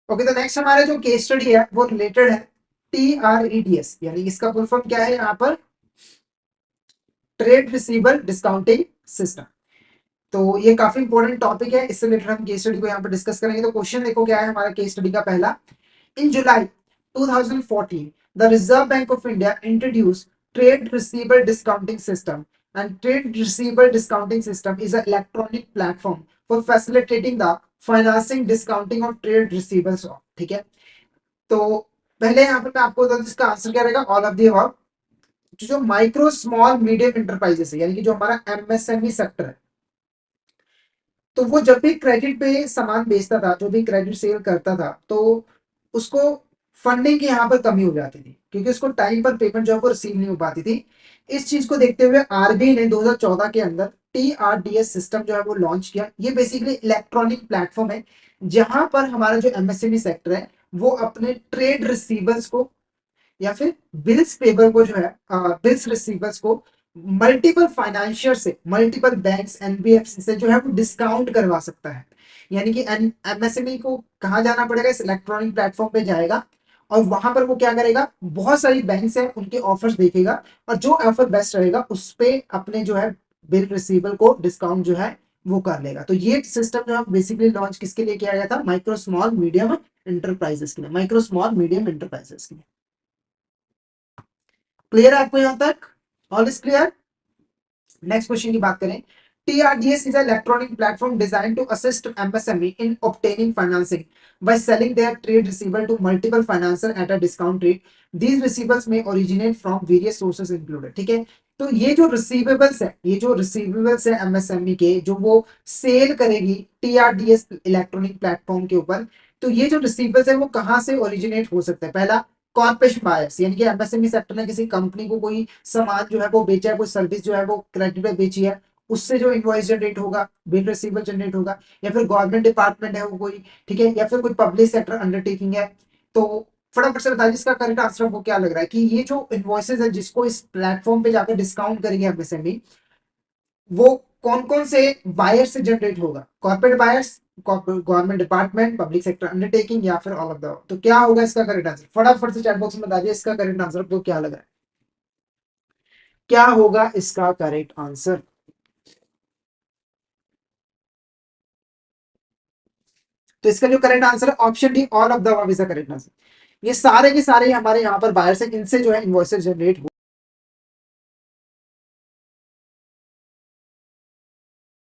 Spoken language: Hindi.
ओके, तो नेक्स्ट हमारा जो केस स्टडी है वो रिलेटेड है TREDS, यानी इसका फुल फॉर्म क्या है यहाँ पर, ट्रेड रिसीवेबल डिस्काउंटिंग सिस्टम। तो ये काफी इंपॉर्टेंट टॉपिक है, इससे रिलेटेड हम केस स्टडी को यहाँ पर डिस्कस करेंगे। तो क्वेश्चन देखो क्या है हमारा केस स्टडी का पहला। इन जुलाई 2014 the reserve bank of India introduce trade receivable discounting system, and trade receivable discounting system is a electronic platform for facilitating the financing discounting of trade receivables. ठीक है, तो पहले यहाँ पर मैं आपको बता दूं इसका आंसर क्या रहेगा, ऑल ऑफ दी अबव। जो माइक्रो स्मॉल मीडियम इंटरप्राइजेस है, यानी कि जो हमारा एमएसएमई सेक्टर है, तो वो जब भी क्रेडिट पे सामान बेचता था, जो भी क्रेडिट सेल करता था, तो उसको फंडिंग की यहाँ पर कमी हो जाती थी, क्योंकि उसको टाइम पर पेमेंट जो है वो रिसीव नहीं हो पाती थी। इस चीज को देखते हुए आरबीआई ने 2014 के अंदर TRDS सिस्टम जो है वो लॉन्च किया। ये बेसिकली इलेक्ट्रॉनिक प्लेटफॉर्म है, जहां पर हमारा जो एमएसएमई सेक्टर है वो अपने ट्रेड रिसीवर्स को या फिर बिल्स पेबल को जो है, बिल्स रिसीवर्स को मल्टीपल फाइनेंशियर से, मल्टीपल बैंक्स एनबीएफसी से जो है वो डिस्काउंट करवा सकता है। यानी कि एमएसएमई को कहाँ जाना पड़ेगा, इस इलेक्ट्रॉनिक प्लेटफॉर्म पे जाएगा, और वहां पर वो क्या करेगा, बहुत सारी बैंक्स हैं उनके ऑफर्स देखेगा, और जो ऑफर बेस्ट रहेगा उस पे अपने जो है बिल रिसीवेबल को डिस्काउंट जो है वो कर लेगा। तो ये सिस्टम जो है बेसिकली लॉन्च किसके लिए किया गया था, माइक्रो स्मॉल मीडियम इंटरप्राइजेस के लिए, माइक्रो स्मॉल मीडियम इंटरप्राइजेस के लिए। क्लियर है आपको यहां तक, all is clear. Next question की बात करें। TRDS is an electronic platform designed to assist MSME in obtaining financing by selling their trade receivable to multiple financiers at a discount rate. These receivables may originate from various sources included. ठीक है, तो ये जो रिसीवेबल्स है, ये जो रिसीवेबल्स है एमएसएमई के, जो वो सेल करेगी TRDS इलेक्ट्रॉनिक प्लेटफॉर्म के ऊपर, तो ये जो रिसीवेबल्स है वो कहाँ से ओरिजिनेट हो सकता है। पहला, कॉर्पोरेशन बायर्स, यानी कि एमएसएमई सेक्टर ने किसी कंपनी को कोई सामान जो है वो बेचा है, कोई सर्विस जो है वो क्रेडिट पे बेची है, उससे जो इनवॉइस जनरेट होगा, बिल रिसीवेबल जनरेट होगा, या फिर गवर्नमेंट डिपार्टमेंट है वो कोई, ठीक है, या फिर कोई पब्लिक सेक्टर अंडरटेकिंग है। तो फटाफट से बताइए इसका करेक्ट आंसर आपको क्या लग रहा है, कि ये जो इनवॉइसेज है जिसको इस प्लेटफॉर्म पे जाकर डिस्काउंट करेंगे एमएसएमई, वो कौन कौन से बायर से जनरेट होगा, corporate buyers, government department, public sector undertaking, या फिर ऑल ऑफ द। तो क्या होगा इसका करेक्ट आंसर, फटाफट से चैट बॉक्स में बताइए इसका करेक्ट आंसर आपको क्या लग रहा है, क्या होगा इसका करेक्ट आंसर। तो इसका जो करेक्ट आंसर है option D, all of the above is the correct answer. ये सारे के सारे हमारे यहाँ पर बायर्स हैं, इनसे जो है इनवॉइसेस जनरेट